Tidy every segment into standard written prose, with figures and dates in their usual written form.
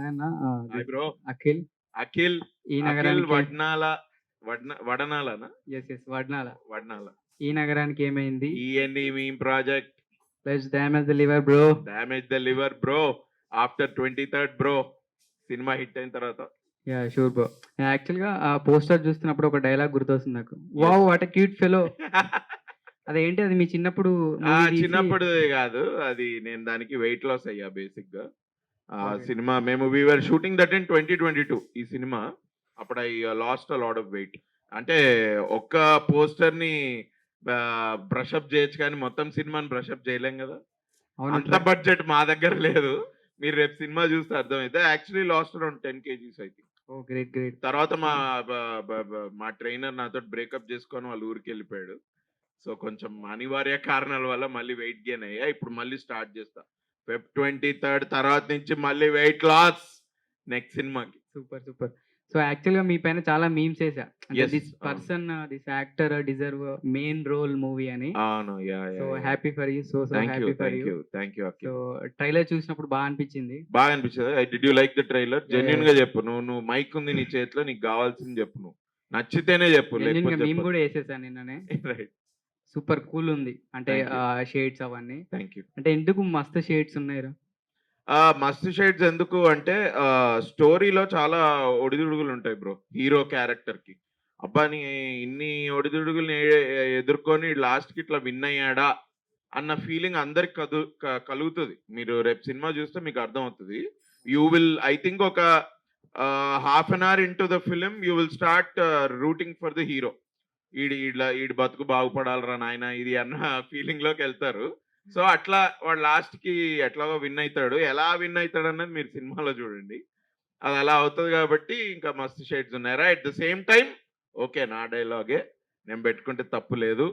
ఆయన hi bro. Akhil. Akhil. ఈ అఖిల్ నగరానికి వడ్నాల వడనాలనా? యెస్. వడ్నాల. వడ్నాల. ఈ నగరానికి ఏమైంది? ENE meme project. Let's damage the liver bro. Damage the liver bro. After 23rd bro. Cinema hit అయిన తర్వాత. యాహ్! Sure bro. యాక్చువల్‌గా ఆ పోస్టర్ చూస్తున్నప్పుడు ఒక డైలాగ్ గుర్తొస్తుంది నాకు. Yes. Wow! What a cute fellow. అదేంటి అది మీ చిన్నప్పుడు మూవీ తీసి చిన్నప్పుడుది కాదు. అది నేను దానికి వెయిట్ లాస్ అయ్యా బేసిక్‌గా. Okay. సినిమా మేము వి వర్ షూటింగ్ దట్ ఇన్ 2022 ఈ సినిమా. అప్పుడు I last a lot of weight. అంటే ఒక్క పోస్టర్‌ని బ్రష్ అప్ చేయొచ్చు కానీ మొత్తం సినిమాని బ్రష్ అప్ చేయలేం కదా! అవును. అంత బడ్జెట్ మా దగ్గర లేదు. మీరు రేపు సినిమా చూస్తే అర్థమైద్ది. Actually lost around 10 KGs I think. Oh! Great. తర్వాత మా ట్రైనర్ నాతోటి బ్రేకప్ చేసుకొని వాళ్ళ ఊరికెళ్ళిపోయాడు. సో కొంచెం అనివార్య కారణాల వల్ల మళ్ళీ వెయిట్ గెయిన్ అయ్యా. ఇప్పుడు మళ్ళీ స్టార్ట్ చేస్తా. ఫెబ్ 23rd తర్వాత నుంచి మళ్ళీ వెయిట్ లాస్ నెక్స్ట్ సినిమాకి. సూపర్. సో యాక్చువల్‌గా మీ పైన చాలా మీమ్స్ ఏసా. అంటే Yes, this person this actor deserve main role movie అని. అవును. So happy for you. So happy for you. Thank you so Akhil. Trailer చూసినప్పుడు బాగా అనిపించింది. బాగా అనిపించదా? Did you like the trailer? Yeah. Genuine గా చెప్పు. నువ్వు మైక్ ఉంది నీ చేతిలో, నీకు కావాల్సింది చెప్పు నువ్వు. నచ్చితేనే చెప్పు, జెన్యూన్‌గా లేకపోతే మేము చెప్పు. కూడా ఏసేసాను నిన్ననే. రైట్. సూపర్ కూల్ ఉంది. అంటే Thank you. షేడ్స్ అవన్నీ. Thank you. అంటే ఎందుకు మస్తు షేడ్స్ ఉన్నాయిరా? మస్తు షేడ్స్ ఎందుకు అంటే స్టోరీలో చాలా ఒడిదుడుగులు ఉంటాయి బ్రో హీరో క్యారెక్టర్ కి. అబ్బా నీ ఇన్ని ఒడిదుడుగుల్ని ఎదుర్కొని లాస్ట్ కి ఇట్లా విన్ అయ్యాడా అన్న ఫీలింగ్ అందరికి కలుగుతుంది. మీరు రేపు సినిమా చూస్తే మీకు అర్థం అవుతుంది. యూ విల్ ఐ థింక్ ఒక half an hour into the film you will start rooting for the hero. ఈడి బతుకు బాగుపడాలరా నాయన ఇది అన్న ఫీలింగ్ లోకి వెళ్తారు. సో అట్లా వాడు లాస్ట్ కి ఎట్లాగో విన్ అవుతాడు. ఎలా విన్ అవుతాడు అన్నది మీరు సినిమాలో చూడండి. అది అలా అవుతుంది కాబట్టి ఇంకా మస్తు షేడ్స్ ఉన్నారా. At the same time okay నా డైలాగే నేను పెట్టుకుంటే తప్పు లేదు.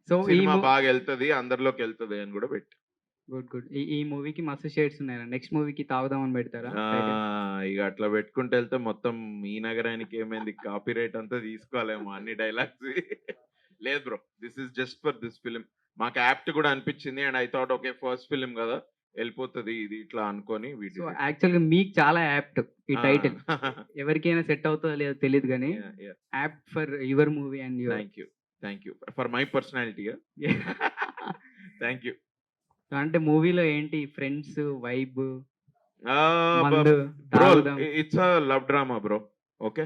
సో ఈ సినిమా బాగా వెళ్తది, అందరిలోకి వెళ్తది అని కూడా పెట్టి. గుడ్. ఈ మూవీకి మస్తు షేడ్స్ ఉన్నాయిరా. నెక్స్ట్ మూవీకి తాగుదామని పెడతారా? ఇక అట్లా పెట్టుకుంటే వెళ్తే మొత్తం ఈ నగరానికి ఏమైంది కాపీ రైట్ అంతా తీసుకోవాలేమో అన్ని డైలాగ్స్. లేదు bro, this is just for this film. మాకు యాప్ట్ కూడా అనిపించింది and I thought okay first film కదా వెళ్ళిపోతుంది ఇది ఇట్లా అనుకొని సో వీడియో. యాక్చువల్‌గా మీకు చాలా యాప్ట్ ఈ టైటిల్. ఎవరికైనా సెట్ అవుతుందో లేదో తెలీదు గానీ apt for your movie and your. Thank you for my personality. Thank you. అంటే మూవీలో ఏంటి ఫ్రెండ్స్ వైబ్ బ్రో తాగుదాం. It's a love drama bro. Okay,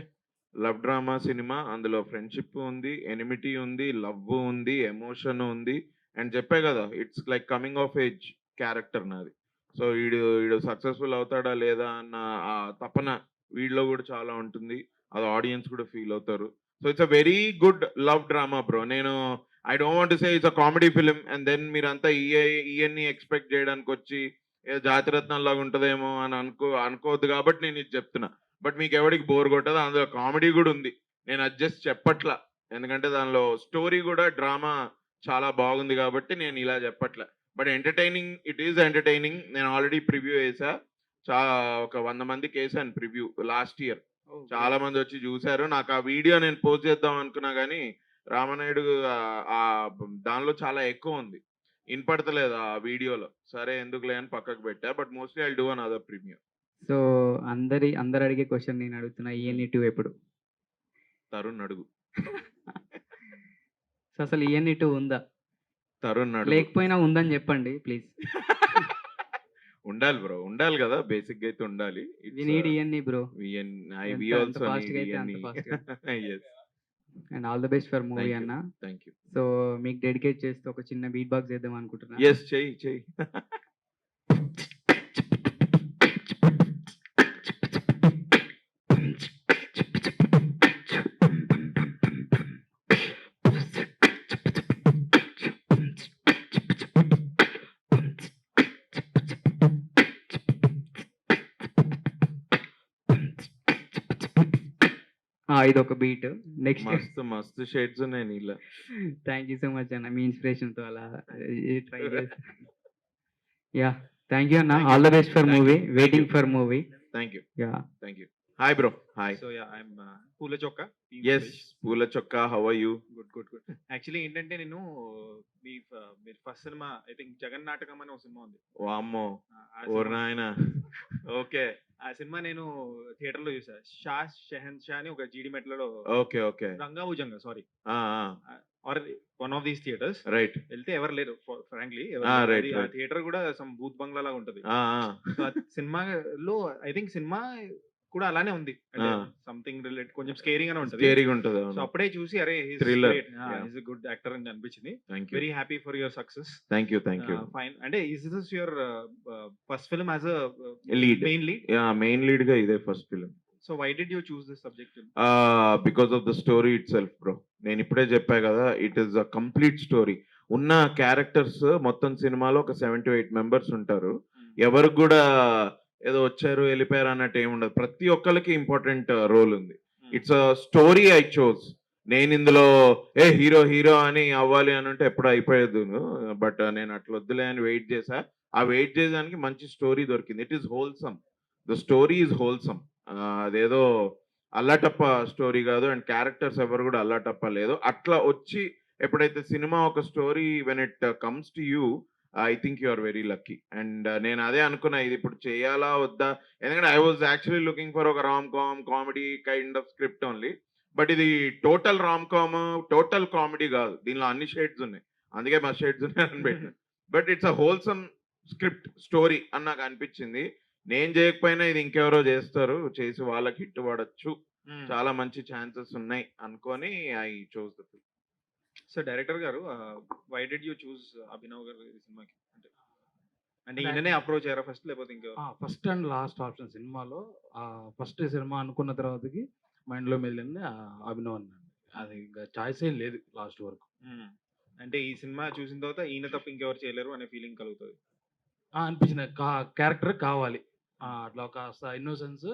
love drama cinema. అందులో ఫ్రెండ్షిప్ ఉంది, ఎనిమిటీ ఉంది, లవ్ ఉంది, ఎమోషన్ ఉంది. అండ్ చెప్పే కదా it's like coming of age character నాది. సో వీడు సక్సెస్ఫుల్ అవుతాడా లేదా అన్న ఆ తపన వీడిలో కూడా చాలా ఉంటుంది. అది ఆడియన్స్ కూడా ఫీల్ అవుతారు. So it's a very good love drama bro. నేను I don't want to say it's a comedy film and then మీరంతా ఈఎన్ని ఎక్స్పెక్ట్ చేయడానికి వచ్చి ఏదో జాతిరత్నం లాగా ఉంటుందేమో అని అనుకోవద్దు కాబట్టి నేను ఇది చెప్తున్నా. బట్ మీకు ఎవరికి బోర్ కొట్టదు. అందులో కామెడీ కూడా ఉంది. నేను అడ్జస్ట్ చెప్పట్లా, ఎందుకంటే దానిలో స్టోరీ కూడా డ్రామా చాలా బాగుంది కాబట్టి నేను ఇలా చెప్పట్లే. But entertaining, it is entertaining. నేను ఆల్రెడీ ప్రివ్యూ వేసా. ఒక 100 మందికి వేసాను ప్రివ్యూ లాస్ట్ ఇయర్. చాలా మంది వచ్చి చూశారు. నాకు ఆ వీడియో నేను పోస్ట్ చేద్దాం అనుకున్నా కానీ రామనాయుడు ఆ దానిలో చాలా ఎక్కువ ఉంది, వినపడతలేదు ఆ వీడియోలో. సరే ఎందుకులే అని పక్కకు పెట్టా. But mostly I do an other preview. So అందరు అడిగే క్వశ్చన్ నేను అడుగుతున్నా, ఈఎన్ఈ 2 ఎప్పుడు? తరుణ్ అడుగు. సో అసలు ఈఎన్ఈ 2 ఉందా? తరుణ్ అడుగు. లేకపోయినా ఉందని చెప్పండి ప్లీజ్. ఉండాలి బ్రో, ఉండాలి కదా, బేసిక్ గా అయితే ఉండాలి. We need ENE bro. We also need E&E. Yes. And all the best for movie Thank you. అన్న. Thank you. సో మీకు డెడికేట్ చేస్తూ ఒక చిన్న బీట్ బాక్స్ చేద్దాం అనుకుంటున్నా. Yes, చెయ్యి. ఇది ఒక బీట్. నెక్స్ట్ మస్తు షేడ్స్ ఉన్నాయి నీళ్ళ. థ్యాంక్ యూ సో మచ్ అన్న, మీ ఇన్స్పిరేషన్ తో అలా ట్రై చేస్తా. యా థ్యాంక్ యూ అన్న. Thank you. All the best for Thank movie. you. Waiting for movie. Thank you. Yeah Thank you. Hi bro. Hi. So yeah I'm పూల చొక్క yes. పూల చొక్కా. How are you? Good actually ఏంటంటే నేను మీరు first cinema I think Jagan నాటకం అని ఒక సినిమా ఉంది. వామ్మో! ఆ ఓరి సినిమా- నాయనా! ఓకే. ఆ సినిమా నేను థియేటర్ లో చూసా. షెహన్ షా అని ఒక జీడి మెట్లలో okay. Okay. Ranga Bhujanga sorry ఆ! Are one of these theatres right. వెళ్తే ఎవరు లేరు ఫ్రాంక్లీ. right. ఆ థియేటర్ కూడా సమ్ బూత్ బంగ్లా లాగా ఉంటది. ఆ! సో ఆ సినిమాలో ఐ థింక్ సినిమా కూడా అలానే ఉంది. అంటే ఆ. సంథింగ్ రిలేటెడ్ కొంచెం స్కేరింగ్ గానే ఉంటది. స్కేరీగా ఉంటది. సో అప్పుడే చూసి అరే Thriller. Yeah. Is good actor అని అనిపించింది. Thank you. Very happy for your success. Thank you. Thank you. Fine. అంటే is this your first film as a lead. Main lead? Main lead గా ఇదే first film. So why did you choose this subject? Because of the story itself bro. నేను ఇప్పుడే చెప్పా కదా, it is a complete story. ఉన్న characters మొత్తం సినిమాలో ఒక 7 to 8 మెంబర్స్ ఉంటారు. ఎవరికి కూడా ఏదో వచ్చారు వెళ్ళిపోయారు అన్నట్టు ఏమి ఉండదు. ప్రతి ఒక్కరికి ఇంపార్టెంట్ రోల్ ఉంది. It's a story I chose. నేను ఇందులో హీరో హీరో అని అవ్వాలి అని అంటే ఎప్పుడు అయిపోయేది. బట్ నేను అట్లా వద్దులే అని వెయిట్ చేశా. ఆ వెయిట్ చేసేదానికి మంచి స్టోరీ దొరికింది. It is wholesome. The story is wholesome. అదేదో అల్లాటప్ప స్టోరీ కాదు. అండ్ క్యారెక్టర్స్ ఎవరు కూడా అల్లాటప్ప లేదు. అట్లా వచ్చి ఎప్పుడైతే సినిమా ఒక story when it comes to you, I think you are very lucky. And నేను అదే అనుకున్నా, ఇది ఇప్పుడు చేయాలా వద్దా. ఎందుకంటే I was actually looking for ఒక rom com comedy kind of script only. But ఇది total rom com, total comedy కాదు. దీనిలో అన్ని షేడ్స్ ఉన్నాయి. అందుకే మా షేడ్స్ ఉన్నాయని పెట్టిన. But it's a wholesome script story అని నాకు అనిపించింది. నేను చేయకపోయినా ఇది ఇంకెవరో చేస్తారు, చేసి వాళ్ళకి హిట్ పడచ్చు, చాలా మంచి ఛాన్సెస్ ఉన్నాయి అనుకొని I choose the film. So director గారు why did you choose Abhinav గారు ఈ సినిమాకి? అంటే ఈయననే అప్రోచ్ అయ్యారా ఫస్ట్, లేకపోతే ఇంకా? ఫస్ట్ అండ్ లాస్ట్ ఆప్షన్ సినిమాలో ఫస్ట్ సినిమా అనుకున్న తర్వాతకి మైండ్లో మెదిలింది అభినవ్ అన్న. అది ఇంకా చాయిస్ ఏం లేదు లాస్ట్ వరకు. అంటే ఈ సినిమా చూసిన తర్వాత ఈయన తప్ప ఇంకెవరు చేయలేరు అనే ఫీలింగ్ కలుగుతుంది. అనిపించింది క్యారెక్టర్ కావాలి. అట్లా ఒక ఇన్నోసెన్స్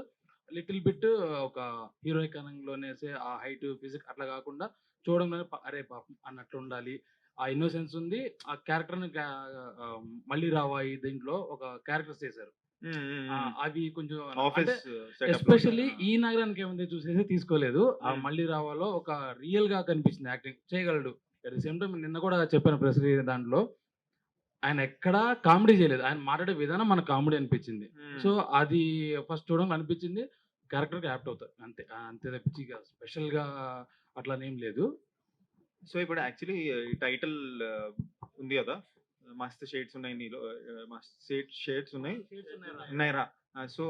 లిటిల్ బిట్ ఒక హీరోయిక్ లోనేసే ఆ హైట్ ఫిజిక్ అట్లా కాకుండా చూడంగానే అరే పాపం అన్నట్లు ఉండాలి. ఆ ఇన్నోసెన్స్ ఉంది. ఆ క్యారెక్టర్ని మళ్ళీ రావాయి దీంట్లో ఒక క్యారెక్టర్స్ చేశారు. అవి కొంచెం ఎస్పెషల్లీ ఈ నగరానికి ఏముంది చూసేసి తీసుకోలేదు. ఆ మళ్ళీ రావాలో ఒక రియల్ గా కనిపించింది. యాక్టింగ్ చేయగలడు. అట్ ది సేమ్ టైం నిన్న కూడా చెప్పాను ప్రెస్ దాంట్లో, ఆయన ఎక్కడా కామెడీ చేయలేదు. ఆయన మాట్లాడే విధానం మనకు కామెడీ అనిపించింది. సో అది ఫస్ట్ చూడడం అనిపించింది. క్యారెక్టర్ యాప్ట్ అవుతారు అంతే. అంతే తప్పించి స్పెషల్ గా అట్లానేం లేదు. సో ఇప్పుడు యాక్చువల్లీ టైటిల్ ఉంది కదా, మస్త్ షేడ్స్ ఉన్నాయి నీలో, మస్త్ షేడ్స్ ఉన్నాయి ఉన్నాయిరా. సో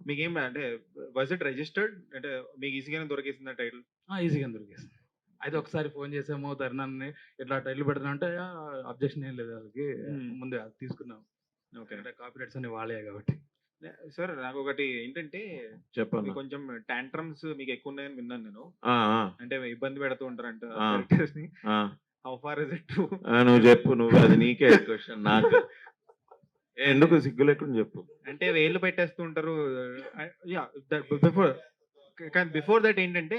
మీకేం అంటే వాజ్ ఇట్ రిజిస్టర్డ్? అంటే మీకు ఈజీగానే దొరికేసింది ఆ టైటిల్? ఈజీగా దొరికేసింది. అయితే ఒకసారి ఫోన్ చేసాము తరుణాన్ని, ఇట్లా టైటిల్ పెడతా అంటే అబ్జెక్షన్ ఏం లేదు. వాళ్ళకి ముందే అది తీసుకున్నాం. ఓకే. కాపీ రైట్స్ అన్ని వాళ్ళే కాబట్టి. సార్ నాకు ఒకటి ఏంటంటే, చెప్పండి. కొంచెం టాంట్రమ్స్ మీకు ఎక్కువ ఉన్నాయని విన్నాను నేను. ఆ, ఆ, అంటే ఇబ్బంది పెడుతూ ఉంటారంట ఆ. క్యారెక్టర్స్ ని. ఆ. How far is it true? నువ్వు చెప్పు. నువ్వు అది నీకే క్వశ్చన్ నాకు. ఎందుకు సిగ్గు లేకుండా చెప్పు. అంటే వేళ్ళు పెట్టేస్తూ ఉంటారు. బిఫోర్ కానీ బిఫోర్ దట్ ఏంటంటే,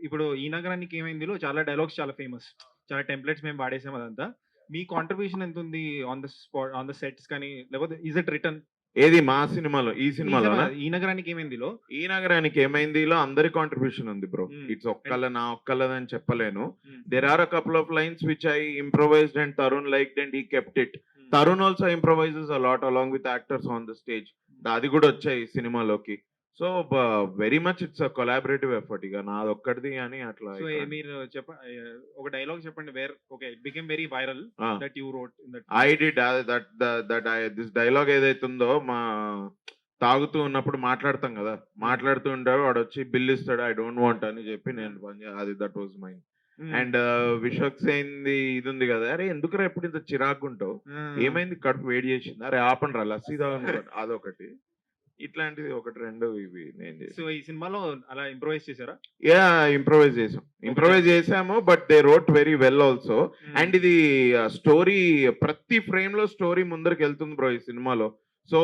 ఇప్పుడు ఈ నగరానికి ఏమైందిలో చాలా డైలాగ్స్ చాలా ఫేమస్, చాలా టెంప్లెట్స్ మేము వాడేసాం. అదంతా మీ కాంట్రిబ్యూషన్ ఎంత ఉంది on the spot, on the sets కానీ, లేకపోతే ఈజ్ ఇట్ రిటర్న్? ఏది మా సినిమాలో? ఈ సినిమాలో ఈ నగరానికి ఏమైందిలో? ఈ నగరానికి ఏమైందిలో అందరి కాంట్రిబ్యూషన్ ఉంది బ్రో. ఇట్స్ నా ఒక్కళ్ళదని చెప్పలేను. There are a couple of lines which I improvised and Tarun liked and he kept it. Tarun also improvises a lot along with actors on the stage. అది కూడా వచ్చాయి సినిమాలోకి. So very much it's a collaborative effort. ఇక నాది ఒక్కడిది అని అట్లా. So మీరు ఒక డైలాగ్ చెప్పండి where okay it became very viral that you wrote in that. I did this dialogue ఏదైతుందో, మా తాగుతూ ఉన్నప్పుడు మాట్లాడతాం కదా, మాట్లాడుతూ ఉంటాడు వాడు వచ్చి బిల్ ఇస్తాడు, ఐ డోంట్ వాంట్ అని చెప్పి నేను అది that was mine. And Vishwak సేన్ది ఇది ఉంది కదా, అరే ఎందుకురా ఎప్పుడు ఇంత చిరాకు ఉంటావు, ఏమైంది కడుపు వేడి చేసింది, అరే ఆపండి రా లస్సీ తాగను, అదొకటి. ఇట్లాంటిది ఒకటి రెండు ఇవి నేను. సో ఈ సినిమాలో అలా ఇంప్రూవైజ్ చేశారా? యా, ఇంప్రూవైజ్ చేసాము. But they wrote very well also. And ఇది స్టోరీ ప్రతి ఫ్రేమ్ లో స్టోరీ ముందరికి వెళ్తుంది బ్రో ఈ సినిమాలో. సో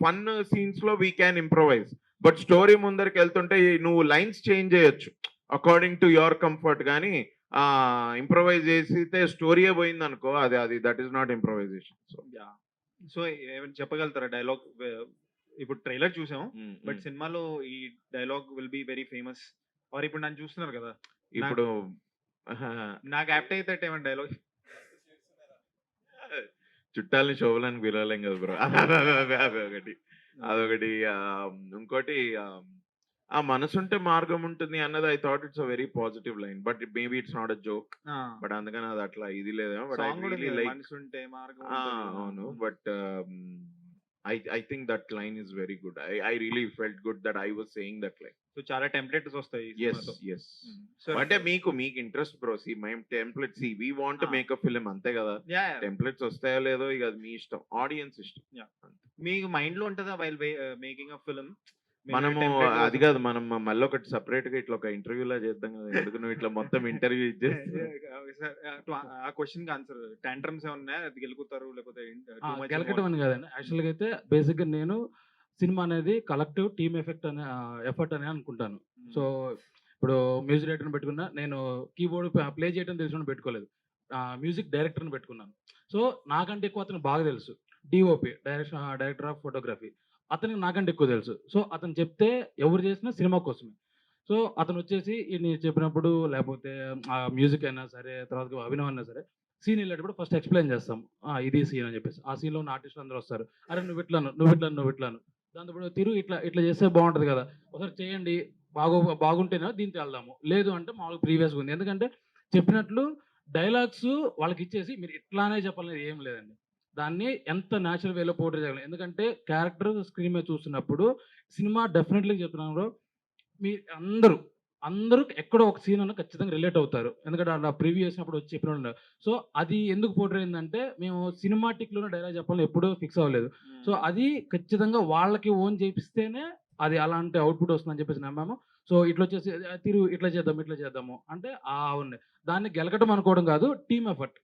ఫన్ సీన్స్ లో we can improvise, but story ముందరికి వెళ్తుంటే నువ్వు లైన్స్ చేంజ్ చేయొచ్చు అకార్డింగ్ టు యువర్ కంఫర్ట్. కానీ ఇంప్రూవైజ్ చేసితే స్టోరీయే పోయింది అనుకో, అది that is not improvisation. So so ఏమైనా చెప్పగలుగుతారా డైలాగ్ ఇప్పుడు ట్రైలర్ చూసాం, బట్ సినిమాలో ఈ dialogue will be very famous. Are ఇప్పుడు నన్ను చూస్తున్నారు కదా, ఇప్పుడు నాకు యాప్ట్ అయితే ఏమైనా డైలాగ్ చుట్టాలని శోభలని పిలవలేం కదా బ్రో. అదొకటి ఇంకోటి ఆ మనసుంటే మార్గం ఉంటుంది అన్నది I thought it's a very positive line, but maybe it's not a joke. But అందుకని అది అట్లా ఇది లేదేమో, బట్ ఐ సాంగ్ కూడా రియలీ లైక్. మనసు ఉంటే మార్గం అవును, but I think that line is very good. I really felt good that I was saying that line. So చాలా టెంప్లెట్స్ వస్తాయి ఈ Yes, సినిమాతో. yes. సో అంటే మీకు ఇంట్రెస్ట్ బ్రో, మేము templates we want to make a film, అంతే కదా. Templates వస్తాయో లేదో ఇక అది మీ ఇష్టం, ఆడియన్స్ ఇష్టం. మీకు మైండ్ లో ఉంటుందా వైల్ మేకింగ్ అ ఫిల్మ్? మనము అది కాదు, మనం మళ్ళీ ఒకటి సెపరేట్ గా ఇట్లా ఒక ఇంటర్వ్యూ లా చేద్దాం కదా. ఎందుకు నువ్వు ఇట్లా మొత్తం ఇంటర్వ్యూ ఇచ్చేస్తా. ఆ క్వశ్చన్ కి ఆన్సర్ టెంట్రమ్స్ ఏమన్నా అది గెలుకుతారు లేకపోతే గెలకటం అని కాదండి. యాక్చువల్గా అయితే బేసిక్గా నేను సినిమా అనేది కలెక్టివ్ టీమ్ ఎఫెక్ట్ అనే ఎఫర్ట్ అని అనుకుంటాను. సో ఇప్పుడు మ్యూజిక్ డైరెక్టర్ని పెట్టుకున్నా, నేను కీబోర్డ్ ప్లే చేయడం తెలిసిన పెట్టుకోలేదు, మ్యూజిక్ డైరెక్టర్ని పెట్టుకున్నాను. సో నాకంటే ఎక్కువ అతను బాగా తెలుసు, డిఓపి డైరెక్టర్ ఆఫ్ ఫోటోగ్రఫీ, అతనికి నాకంటే ఎక్కువ తెలుసు. సో అతను చెప్తే ఎవరు చేసినా సినిమా కోసమే. సో అతను వచ్చేసి నేను చెప్పినప్పుడు, లేకపోతే ఆ మ్యూజిక్ అయినా సరే, తర్వాత అభినవ్ అయినా సరే, సీన్ వెళ్ళేటప్పుడు ఫస్ట్ ఎక్స్ప్లెయిన్ చేస్తాం, ఇది సీన్ అని చెప్పేసి. ఆ సీన్లో ఉన్న ఆర్టిస్టులు అందరూ వస్తారు, అరే నువ్వు ఇట్లాను దాంతో తిరు ఇట్లా ఇట్లా చేస్తే బాగుంటుంది కదా, ఒకసారి చేయండి, బాగుంటేనే దీంతో వెళ్దాము, లేదు అంటే మామూలుగా ప్రీవియస్గా ఉంది. ఎందుకంటే చెప్పినట్లు డైలాగ్స్ వాళ్ళకి ఇచ్చేసి మీరు ఇట్లానే చెప్పాలనేది ఏం లేదండి. దాన్ని ఎంత న్యాచురల్ వేలో పోర్ట్రే చేయాలి. ఎందుకంటే క్యారెక్టర్ స్క్రీన్ మీద చూస్తున్నప్పుడు సినిమా డెఫినెట్లీ చెప్తున్నాను, మీ అందరూ ఎక్కడో ఒక సీన్ అన్న ఖచ్చితంగా రిలేట్ అవుతారు. ఎందుకంటే అలా ప్రివ్యూ చేసినప్పుడు వచ్చి చెప్పిన వాళ్ళు. సో అది ఎందుకు పోర్ట్రే అయిందంటే, మేము సినిమాటిక్లోనే డైలాగ్ చెప్పాలని ఎప్పుడూ ఫిక్స్ అవ్వలేదు. సో అది ఖచ్చితంగా వాళ్ళకి ఓన్ చేపిస్తేనే అది అలాంటి అవుట్పుట్ వస్తుందని చెప్పేసి నమ్మాము. సో ఇట్లా వచ్చేసి ఇట్లా చేద్దాము అంటే అవునండి, దాన్ని గెలకడం అనుకోవడం కాదు, టీమ్ ఎఫర్ట్.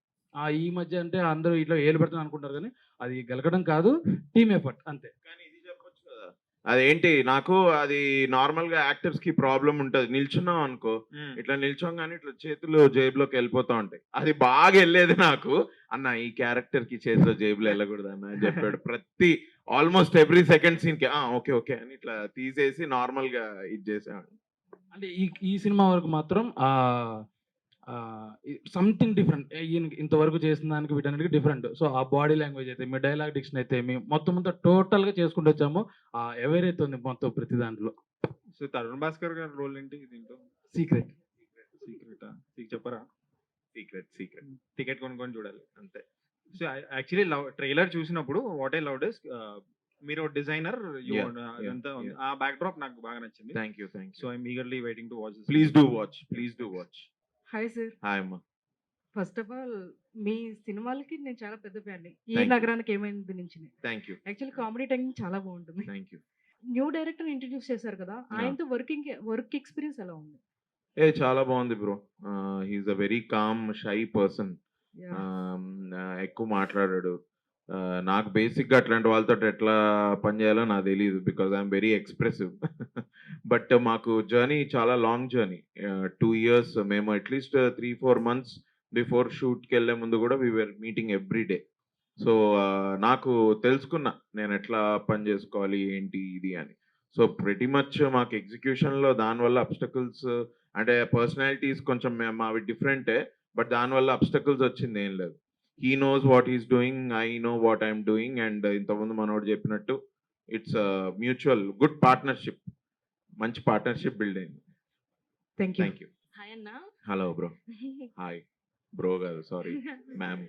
ఈ మధ్య అంటే అందరూ ఇట్లా ఏలు పెడతాను అనుకుంటారు, కానీ అది గెలకడం కాదు, టీమ్ ఎఫర్ట్ అంతే. కానీ ఇది చెప్పొచ్చు కదా, అదేంటి నాకు అది నార్మల్ గా యాక్టర్స్ కి ప్రాబ్లం ఉంటది. నిల్చున్నాం అనుకో, ఇట్లా నిల్చోగానే ఇట్లా చేతులు జేబులోకి వెళ్ళిపోతా ఉంటాయి. అది బాగా వెళ్ళేది నాకు. అన్న ఈ క్యారెక్టర్ కి చేతిలో జేబులో వెళ్ళకూడదు అన్న అని చెప్పాడు. ప్రతి ఆల్మోస్ట్ ఎవ్రీ సెకండ్ సీన్ కి ఓకే ఓకే అని ఇట్లా తీసేసి నార్మల్ గా ఇది చేసేవాడు. అంటే ఈ సినిమా వరకు మాత్రం సంథింగ్ డిఫరెంట్, ఇంతవరకు చేసిన దానికి వీటన్నిటికి డిఫరెంట్. సో ఆ బాడీ లాంగ్వేజ్ అయితే, మీ డైలాగ్ డిక్షన్ అయితే, మేము మొత్తం టోటల్ గా చేసుకుంటూ వచ్చాము. ఎవరైతే ఉంది మొత్తం ప్రతి దాంట్లో. సో తరుణ్ భాస్కర్ గారి రోల్ ఏంటి దీంట్లో? సీక్రెట్ చెప్పరా? సీక్రెట్ టికెట్ కొనుక్కొని చూడాలి అంతే. సో యాక్చువల్లీ ట్రైలర్ చూసినప్పుడు వాట్ ఐ లవ్డ్ ఇస్, మీరు డిజైనర్ అదంతా ఉంది, ఆ బ్యాక్ డ్రాప్ నాకు బాగా నచ్చింది. Thank you. So I'm eagerly waiting to watch. Please do watch. Hi sir. Hi అమ్మా. ఫస్ట్ ఆఫ్ ఆల్ మీ సినిమాలకి నేను చాలా పెద్ద ఫ్యాన్ని. ఈ Thank you. నగరానికి ఏమైంది నుంచి thank you. Actually comedy timing చాలా బాగుంటుంది. Thank you. New director introduce చేశారు కదా, ఆయనతో వర్క్ ఎక్స్పీరియన్స్ ఎలా ఉంది? చాలా బాగుంది bro. He's a very calm shy person. ఎక్కువ మాట్లాడాడు. నాకు బేసిక్గా అట్లాంటి వాళ్ళతో ఎట్లా పని చేయాలో నాకు తెలియదు, because I'm very expressive. But మాకు జర్నీ చాలా లాంగ్ జర్నీ, 2 years. మేము అట్లీస్ట్ 3-4 months బిఫోర్ షూట్కి వెళ్ళే ముందు కూడా we are meeting every day. So నాకు తెలుసుకున్నా నేను ఎట్లా పని చేసుకోవాలి ఏంటి ఇది అని. సో ప్రెటీ మచ్ మాకు ఎగ్జిక్యూషన్లో దానివల్ల అబ్స్టకల్స్ అంటే పర్సనాలిటీస్ కొంచెం మావి డిఫరెంటే, బట్ దానివల్ల అబ్స్టకల్స్ వచ్చింది ఏం లేదు. He knows what is doing, I know what I'm doing. And ఇంతకుముందు మనోడు చెప్పినట్టు ఇట్స్ మ్యూచువల్ గుడ్ పార్ట్నర్షిప్, మంచి పార్ట్నర్షిప్ బిల్డ్ అయింది. Thank you. హాయ్ అన్న. Hello bro. హాయ్ బ్రో కాదు, సారీ మ్యామ్.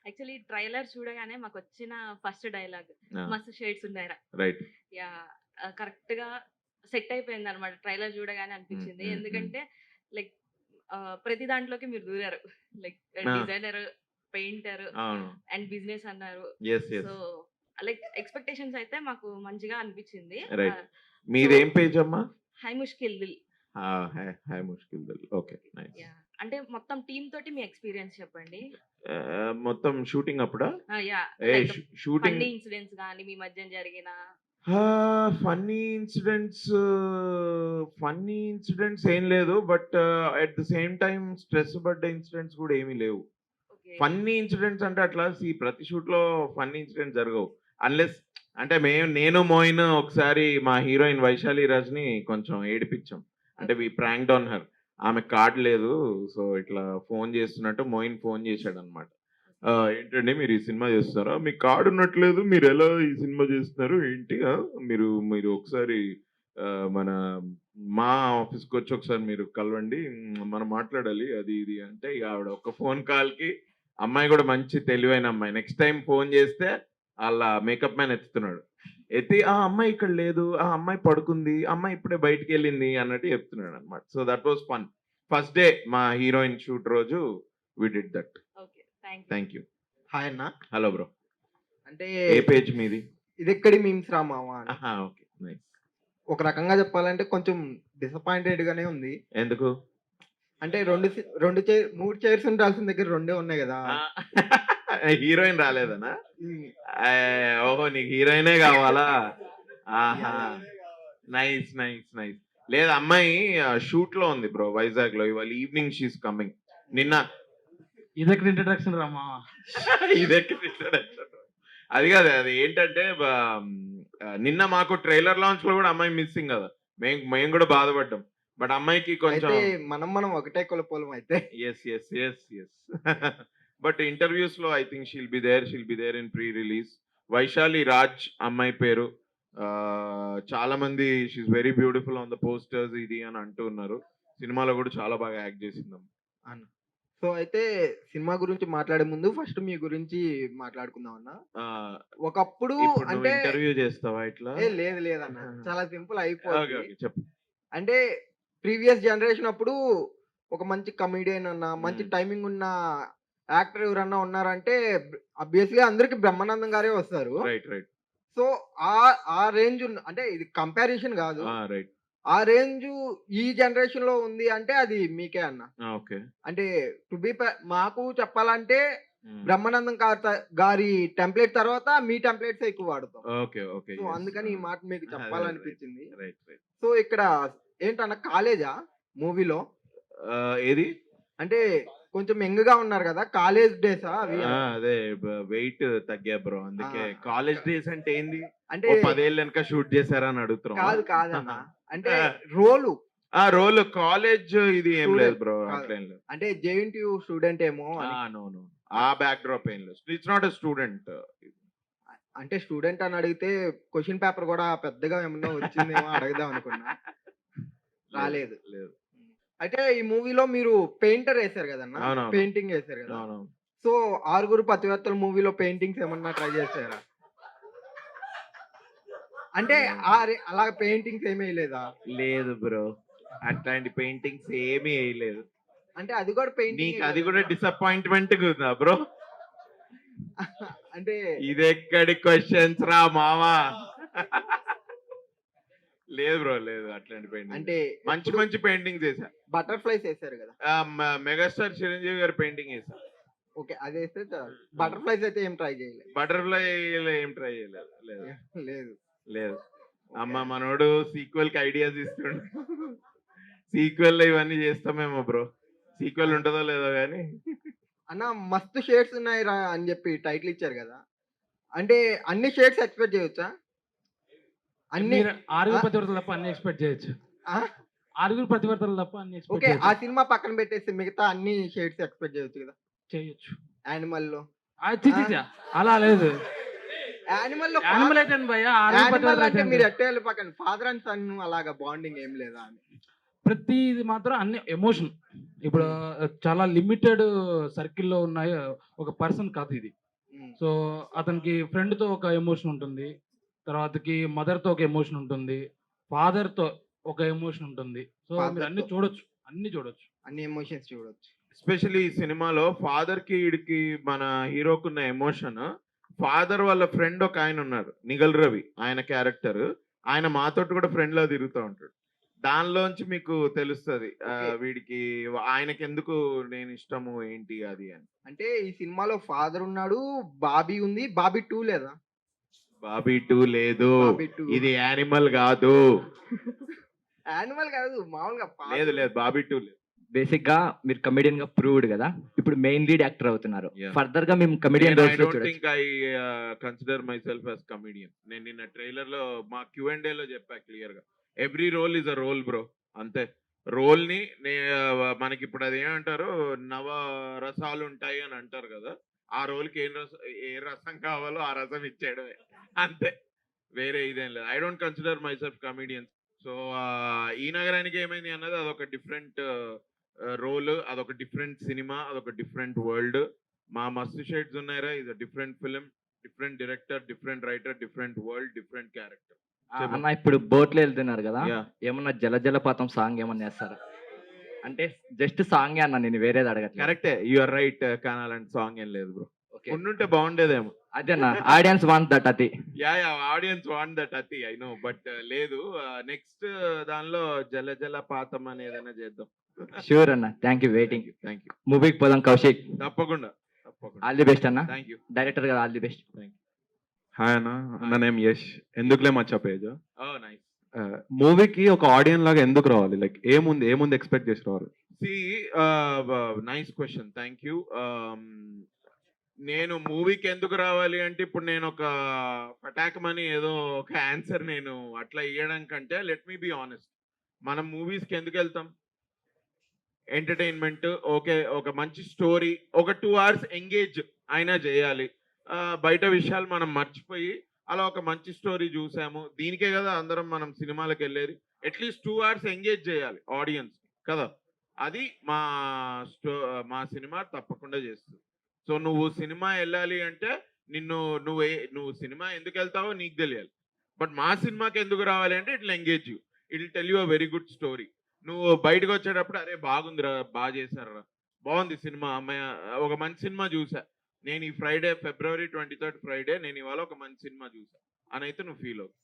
యాక్చువల్లీ ట్రైలర్ చూడగానే మాకు వచ్చిన ఫస్ట్ డైలాగ్ మస్తు షేడ్స్ ఉన్నాయరా. రైట్. యా కరెక్ట్ గా సెట్ అయిపోయింది అనమాట ట్రైలర్ చూడగానే అనిపించింది. ఎందుకంటే లైక్ ప్రతి దాంట్లోకి మీరు దూరారు, like designer, painter and business అన్నారు. సో లైక్ ఎక్స్పెక్టేషన్స్ అయితే మాకు మంచిగా అనిపించింది. మీదేం పేజ్ అమ్మా? హై ముష్కిల్ దిల్. హై ముష్కిల్ దిల్. Okay, nice. అంటే మొత్తం టీమ్ తోటి మీ ఎక్స్పీరియన్స్ చెప్పండి. మొత్తం షూటింగ్ అప్పుడా? షూటింగ్ ఇన్సిడెంట్స్ కానీ మీ మధ్య జరిగిన ఫన్నీ ఇన్సిడెంట్స్ ఏం లేదు, but at the same time stress పడ్డ ఇన్సిడెంట్స్ కూడా ఏమీ లేవు. ఫన్నీ ఇన్సిడెంట్స్ అంటే అట్లా ప్రతి షూట్ లో ఫన్నీ ఇన్సిడెంట్స్ జరగవు, అన్లెస్ అంటే నేను మోయిన్ ఒకసారి మా హీరోయిన్ వైశాలి రాజ్ని కొంచెం ఏడిపించాం. అంటే వి ప్రాంక్డ్ ఆన్ హర్. ఆమె కార్డ్ లేదు. సో ఇట్లా ఫోన్ చేస్తున్నట్టు మోయిన్ ఫోన్ చేశాడనమాట. ఏంటండి మీరు ఈ సినిమా చేస్తున్నారా? మీకు కార్డ్ ఉన్నట్లేదు. మీరు ఎలా ఈ సినిమా చేస్తున్నారు? ఏంటి? మీరు మీరు ఒకసారి మన మా ఆఫీస్‌కి వచ్చి ఒకసారి మీరు కలవండి. మనం మాట్లాడాలి అది ఇది అంటే ఇక ఆవిడ ఒక ఫోన్ కాల్‌కి అమ్మాయి కూడా మంచి తెలివైన అమ్మాయి. నెక్స్ట్ టైమ్ ఫోన్ చేస్తే ఆళ్ళ మేకప్ మ్యాన్ ఎత్తుతున్నాడు. ఎత్తి ఆ అమ్మాయి ఇక్కడ లేదు. ఆ అమ్మాయి పడుకుంది. ఆ అమ్మాయి ఇప్పుడే బయటికెళ్ళింది అన్నట్టు చెప్తున్నాడన్నమాట. So that was fun. First day మా హీరోయిన్ షూట్ రోజు we did that. Okay. Thank you. Thank you. Hi అన్న. Hello bro. అంటే ఏ పేజ్ మీది? ఇదెక్కడి మీమ్స్ రా మామ అని. ఆహా! ఓకే. నైస్. ఒక రకంగా చెప్పాలంటే కొంచెం డిసప్పాయింటెడ్ గానే ఉంది. ఎందుకు? అంటే 3 చైర్స్ ఉండాల్సిన దగ్గర 2 ఉన్నాయి కదా. హీరోయిన్ రాలేదనా? ఉమ్, ఓహో! నీకు హీరోయినే కావాలా? ఆహా! నైస్. నైస్. నైస్. లేదు అమ్మాయి షూట్‌లో ఉంది బ్రో వైజాగ్‌లో. ఇవాళ ఈవినింగ్ షీ ఈస్ కమింగ్. నిన్న ఇదెక్కడ ఇంట్రడక్షన్ రా మామ. ఇదెక్కడ introduction? అది కాదు. అది ఏంటంటే నిన్న మాకు ట్రైలర్ లాంచ్‌లో కూడా అమ్మాయి మిస్సింగ్ కదా. మేము కూడా బాధపడ్డాం. బట్ అమ్మాయికి కొంచెం అయితే మనం ఒకటే కులపోలం అయితే. యెస్. బట్ ఇంటర్వ్యూస్‌లో I think she'll be there in pre release. Vaishali Raj అమ్మాయి పేరు. చాలా మంది she is very beautiful on the posters ఇది అని అంటూ ఉన్నారు. సినిమాలో కూడా చాలా బాగా యాక్ట్ చేసిందమ్మ. అన్న. సో అయితే సినిమా గురించి మాట్లాడే ముందు ఫస్ట్ మీ గురించి మాట్లాడుకుందాం అన్న. ఒకప్పుడు ఇప్పుడు నువ్వు అంటే ఇంటర్వ్యూ చేస్తావా ఇట్లా? లేదన్న. చాలా సింపుల్ ఓకే. అయిపోయింది. ఓకే. చెప్పు. అంటే ప్రీవియస్ జనరేషన్ అప్పుడు ఒక మంచి కమెడియన్ అన్న, మంచి మ్మ్. టైమింగ్ ఉన్న యాక్టర్ ఎవరన్నా ఉన్నారంటే ఆబ్వియస్లీ అందరికి బ్రహ్మానందం గారే వస్తారు. రైట్. సో ఆ రేంజ్ అంటే ఇది కంపారిజన్ కాదు. రైట్. ఆ రేంజ్ ఈ జనరేషన్ లో ఉంది అంటే అది మీకే అన్న. ఓకే. అంటే టు బి మాకు చెప్పాలంటే బ్రహ్మానందం గారి టెంప్లెట్ తర్వాత మీ టెంప్లెట్స్ ఎక్కువ వాడతాం. ఓకే. సో అందుకని ఈ మాట మీకు చెప్పాలనిపించింది. రైట్. సో ఇక్కడ ఏంటన్న కాలేజా మూవీలో ఏది? అంటే కొంచెం యంగ్ గా ఉన్నారు కదా, కాలేజ్ డేసా అవి? అదే వెయిట్ తగ్గా బ్రో. అందుకే ఆ. కాలేజ్ డేస్ అంటే ఏంది? అంటే ఓ 10 ఏళ్ళ వెనక షూట్ చేశారా అని అడుగుతున్నాం. కాదన్న. అంటే రోలు ఆ రోల్ కాలేజ్ ఇది ఏం Student లేదు బ్రో. కాదు. అట్లేం లేదు. అంటే JNTU స్టూడెంట్ ఏమో అని. నో. ఆ బ్యాక్ డ్రాప్ ఏం లేదు. It's not a student. అంటే స్టూడెంట్ అని అడిగితే క్వశ్చన్ పేపర్ కూడా పెద్దగా ఏమన్నా వచ్చిందేమో అడుగుదాం అనుకున్నా. రాలేదు. లేదు. అయితే ఈ మూవీలో మీరు పెయింటర్ వేశారు కదన్న, అవునవును. పెయింటింగ్ వేశారు కదా. అవును. సో 6 పతివ్రతల మూవీలో పెయింటింగ్స్ ఏమన్నా ట్రై చేశారా? అంటే అలా పెయింటింగ్స్ ఏమీ వేయలేదా? లేదు బ్రో. అట్లాంటి పెయింటింగ్స్ ఏమీ వేయలేదు. అంటే అది కూడా పెయింటింగ్. నీకు అది కూడా డిసప్పాయింట్మెంట్ ఉందా బ్రో? అంటే ఇదెక్కడి క్వశ్చన్స్ రా మావా? లేదు బ్రో. లేదు అట్లాంటి పెయింటింగ్. అంటే మంచి పెయింటింగ్ చేశా. బటర్ఫ్లైస్ వేశారు కదా. మెగాస్టార్ చిరంజీవి గారి పెయింటింగ్ వేసా. ఓకే, అది వేస్తే బటర్ఫ్లైస్ అయితే ఏం ట్రై చేయలేదు. బటర్ఫ్లై ఏం ట్రై చేయలేదు. లేదు. లేదు. అమ్మ మనోడు సీక్వెల్ కి ఐడియాస్ ఇస్తుండు. సీక్వెల్ ఇవన్నీ చేస్తామేమో బ్రో. సీక్వెల్ ఉంటుందో లేదో కానీ. అన్న మస్తు షేడ్స్ ఉన్నాయి రా అని చెప్పి టైటిల్ ఇచ్చారు కదా. అంటే అన్ని షేడ్స్ ఎక్స్పెక్ట్ చేయొచ్చా? అన్ని మీరు 6 ప్రతివర్తలు తప్ప అన్ని ఎక్స్పెక్ట్ చేయొచ్చు. ఆ? 6 ప్రతివర్తలు తప్ప అన్ని ఎక్స్పెక్ట్ ఓకే, ఆ సినిమా పక్కన పెట్టేసి మిగతా అన్ని షేడ్స్ ఎక్స్పెక్ట్ చేయొచ్చు కదా. చేయొచ్చు. యానిమల్ లో అలా లేదు. యానిమల్ లో యానిమల్ అయితే భయ్యా 6 యానిమల్ ప్రతివర్తలు అంటే అయితే మీరు ఎట్టేళ్ళు పక్కన ఫాదర్ అండ్ సన్ అలాగా బాండింగ్ ఏం లేదా అని. ప్రతిది మాత్రం అన్ని ఎమోషన్. ఇప్పుడు చాలా లిమిటెడ్ సర్కిల్లో ఉన్నాయి. ఒక పర్సన్ కాదు ఇది. ఉమ్. సో అతనికి ఫ్రెండ్ తో ఒక ఎమోషన్ ఉంటుంది, తర్వాతకి మదర్ తో ఒక ఎమోషన్ ఉంటుంది, ఫాదర్ తో ఒక ఎమోషన్ ఉంటుంది. సో Father మీరు అన్ని తో. చూడొచ్చు. అన్ని ఎమోషన్స్ చూడొచ్చు. ఎస్పెషల్లీ ఈ సినిమాలో ఫాదర్ కి ఈడికి మన హీరోకున్న ఎమోషన్. ఫాదర్ వాళ్ళ ఫ్రెండ్ ఒక ఆయన ఉన్నారు, నిగల్ రవి. ఆయన క్యారెక్టర్ ఆయన మాతోటి కూడా ఫ్రెండ్ లా తిరుగుతూ ఉంటాడు. దానిలోంచి మీకు తెలుస్తుంది Okay. వీడికి ఆయనకి ఎందుకు నేను ఇష్టము ఏంటి అది అని. అంటే ఈ సినిమాలో ఫాదర్ ఉన్నాడు, బాబీ ఉంది, బాబీ 2 లేదా? బాబీ 2 లేదు. బాబీ 2 ఇది యానిమల్ కాదు. యానిమల్ కాదు మామూలుగా లేదు బాబీ 2 లేదు. బేసిక్ గా మీరు కమెడియన్ గా ప్రూవ్డ్ కదా, ఇప్పుడు మెయిన్ లీడ్ యాక్టర్ అవుతున్నారు. Yeah. ఫర్దర్ గా మేము కమెడియన్ ఐ రోల్స్ లో డోంట్ చూడొచ్చు. Think I consider my self as comedian. నేను నిన్న ట్రైలర్ లో మా Q&A లో చెప్పా క్లియర్ గా, every role is a role bro. అంతే, రోల్ ని మనకి ఇప్పుడు అది ఏమంటారు, నవ రసాలు ఉంటాయి అని అంటారు కదా, ఆ రోల్ కి ఏ రసం కావాలో ఆ రసం ఇచ్చేయడమే అంతే, వేరే ఇదేం లేదు. I don't consider my self comedian. So ఈ నగరానికి ఏమైంది అన్నది అదొక డిఫరెంట్ రోల్, అదొక డిఫరెంట్ సినిమా, అదొక డిఫరెంట్ వరల్డ్. మా మస్తు షేడ్స్ ఉన్నాయరా ఇది different film, different director, different writer, different world, different character. అన్న ఇప్పుడు బోట్లో వెళ్తున్నారు కదా, Yeah. ఏమన్నా జలజలపాతం సాంగ్ ఏమన్నా చేస్తారా? అంటే జస్ట్ సాంగ్ అన్న, నేను వేరేది అడగట్లేదు. కరెక్టే, యు ఆర్ రైట్. కానాలంటే సాంగ్ ఏం లేదు బ్రో, ఓకే, ఉండుంటే బాగుండేదేమో. అదేనా ఆడియన్స్ వాంట్ దట్ అది. యా ఆడియన్స్ వాంట్ దట్ అతి, ఐ నో, బట్ లేదు. నెక్స్ట్ దానిలో జల జలపాతం అని ఏదైనా చేద్దాం. షూర్ అన్న, thank you, waiting. Thank you, మూవీకి పోదాం కౌశిక్. తప్పకుండా తప్పకుండా. ఆల్ ది బెస్ట్ అన్న, థ్యాంక్ యూ. డైరెక్టర్ గారు ఆల్ ది బెస్ట్. హాయ్ అన్న, నా నేమ్ యష్. ఎందుకులే మచ్చా పేజ్. ఓ నైస్. మూవీకి ఒక ఆడియన్ లాగా ఎందుకు రావాలి? లైక్ ఏముంది ఎక్స్పెక్ట్ చేసి రావాలి? Nice question, thank you. నేను మూవీకి ఎందుకు రావాలి అంటే, ఇప్పుడు నేను ఒక పటాకమని ఏదో ఒక ఆన్సర్ నేను అట్లా ఇవ్వడం కంటే, లెట్ మీ బి ఆనెస్ట్, మనం మూవీస్కి ఎందుకు వెళ్తాం? ఎంటర్టైన్మెంట్, ఓకే, ఒక మంచి స్టోరీ, ఒక 2 hours ఎంగేజ్ అయినా చేయాలి. బయట విషయాలు మనం మర్చిపోయి అలా ఒక మంచి స్టోరీ చూసాము, దీనికే కదా అందరం మనం సినిమాలకు వెళ్ళేది. అట్లీస్ట్ 2 hours ఎంగేజ్ చేయాలి ఆడియన్స్ కదా, అది మా సినిమా తప్పకుండా చేస్తుంది. సో నువ్వు సినిమా వెళ్ళాలి అంటే నువ్వు సినిమా ఎందుకు వెళ్తావో నీకు తెలియాలి. బట్ మా సినిమాకి ఎందుకు రావాలి అంటే, it will engage you, it will tell you a very good story. నువ్వు బయటకు వచ్చేటప్పుడు అరే బాగుందిరా, బాగా చేశారా, బాగుంది సినిమా, అమ్మాయి ఒక మంచి సినిమా చూసా నేను ఈ ఫ్రైడే, February 23rd ఫ్రైడే, నేను ఇవాళ ఒక మంచి సినిమా చూసా అని అయితే నువ్వు ఫీల్ అవుతావు.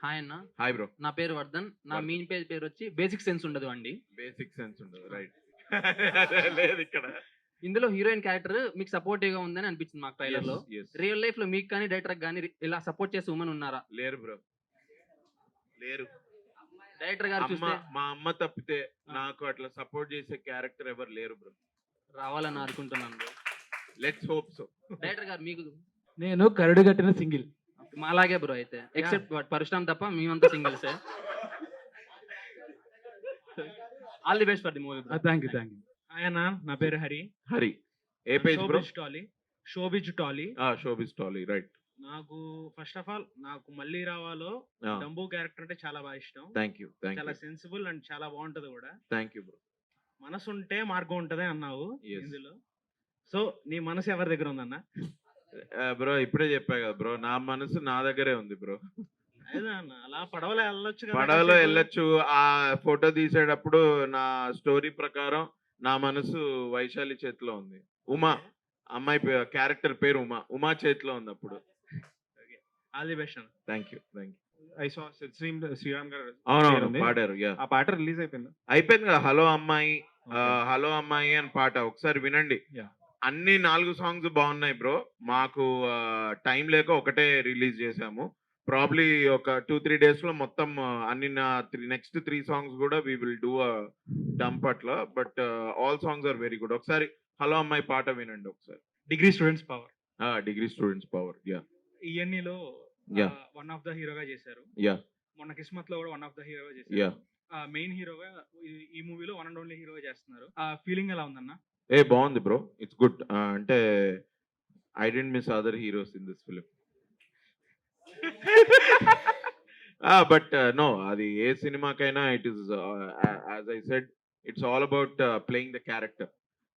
హాయ్ అన్న, హాయ్ బ్రో. నా పేరు వర్ధన్. నా వర్ధన్. మెయిన్ పేరు వచ్చి బేసిక్ సెన్స్ ఉండదు అండి. బేసిక్ సెన్స్ ఉండదు, రైట్. లేదు ఇక్కడ. ఇందులో హీరోయిన్ క్యారెక్టర్ మీకు సపోర్టివ్ గా ఉందని అనిపించింది మాకు ట్రైలర్ లో. Yes, yes. రియల్ లైఫ్ లో మీకు కానీ డైరెక్టర్ కానీ ఇలా సపోర్ట్ చేసే ఉమెన్ ఉన్నారా? లేరు బ్రో, లేరు. డైరెక్టర్ గారు చూస్తే మా అమ్మ తప్పితే నాకు అట్లా సపోర్ట్ చేసే క్యారెక్టర్ ఎవరు లేరు బ్రో. రావాలని అనుకుంటున్నాను bro. Let's hope so. Director గారు మీకు నేను కరడు కట్టిన సింగిల్. మాలాగే బ్రో అయితే, ఎక్సెప్ట్ పరశురామ్ తప్ప మేమంతా సింగిల్సే. All the best for the movie bro. Thank you. ఆయన నా పేరు హరి. హరి, ఏ page bro? Showbiz tally. Showbiz tally, right. నాకు ఫస్ట్ ఆఫ్ ఆల్ నాకు మళ్ళీ రావాలో డంబో క్యారెక్టర్ అంటే చాలా బాగా ఇష్టం. థ్యాంక్ యూ, థ్యాంక్ చాలా యూ, సెన్సిబుల్ అండ్ చాలా బాగుంటది కూడా. Thank you bro. మనసు ఉంటే మార్గం ఉంటది అన్నావు Yes. ఇందులో. సో నీ మనసు ఎవరి దగ్గర ఉందన్న? బ్రో ఇప్పుడే చెప్పా కదా బ్రో, నా మనసు నా దగ్గరే ఉంది బ్రో. అదే అన్న, అలా పడవలో వెళ్ళొచ్చు కదా. పడవలో కాసేపు. వెళ్ళొచ్చు. ఆ ఫోటో తీసేటప్పుడు నా స్టోరీ ప్రకారం నా మనసు వైశాలి చేతిలో ఉంది. ఉమా, అమ్మాయి క్యారెక్టర్ పేరు ఉమా చేతిలో ఉంది అప్పుడు. ఆల్ ది బెస్ట్ అన్న. Thank you, thank you. I saw Sriram garu అవునవును, ఉంది. పాడారు. యా, ఆ పాట రిలీజ్ అయిపోయింది. అయిపోయింది కదా. హలో అమ్మాయి, హలో అమ్మాయి అని పాట ఒకసారి వినండి. Yeah. అన్ని 4 సాంగ్స్ బాగున్నాయి బ్రో. మాకు టైం లేక ఒకటే రిలీజ్ చేసాము. ప్రాబ్లీ ఒక 2-3 days లో మొత్తం అన్ని నెక్స్ట్ 3 songs కూడా వీ విల్ డూ డంప్ అట్లా. But all songs are very good. ఒకసారి హలో అమ్మాయి పాట వినండి ఒకసారి. Degree students power. Degree students power. Yeah, ఈఎన్ఈలో Yeah. వన్ ఆఫ్ ద హీరోగా చేశారు. యా, మొన్న కిస్మత్ లో కూడా వన్ ఆఫ్ ద హీరోగా యా. చేశారు. మెయిన్ హీరోగా ఈ మూవీలో వన్ అండ్ ఓన్లీ హీరోగా చేస్తున్నారు. ఆ ఫీలింగ్ ఎలా ఉందన్న? బాగుంది బ్రో, ఇట్స్ గుడ్. అంటే I didn't miss other heroes in this film. But no, అది ఏ సినిమాకైనా it is as I said, it's all about playing the character.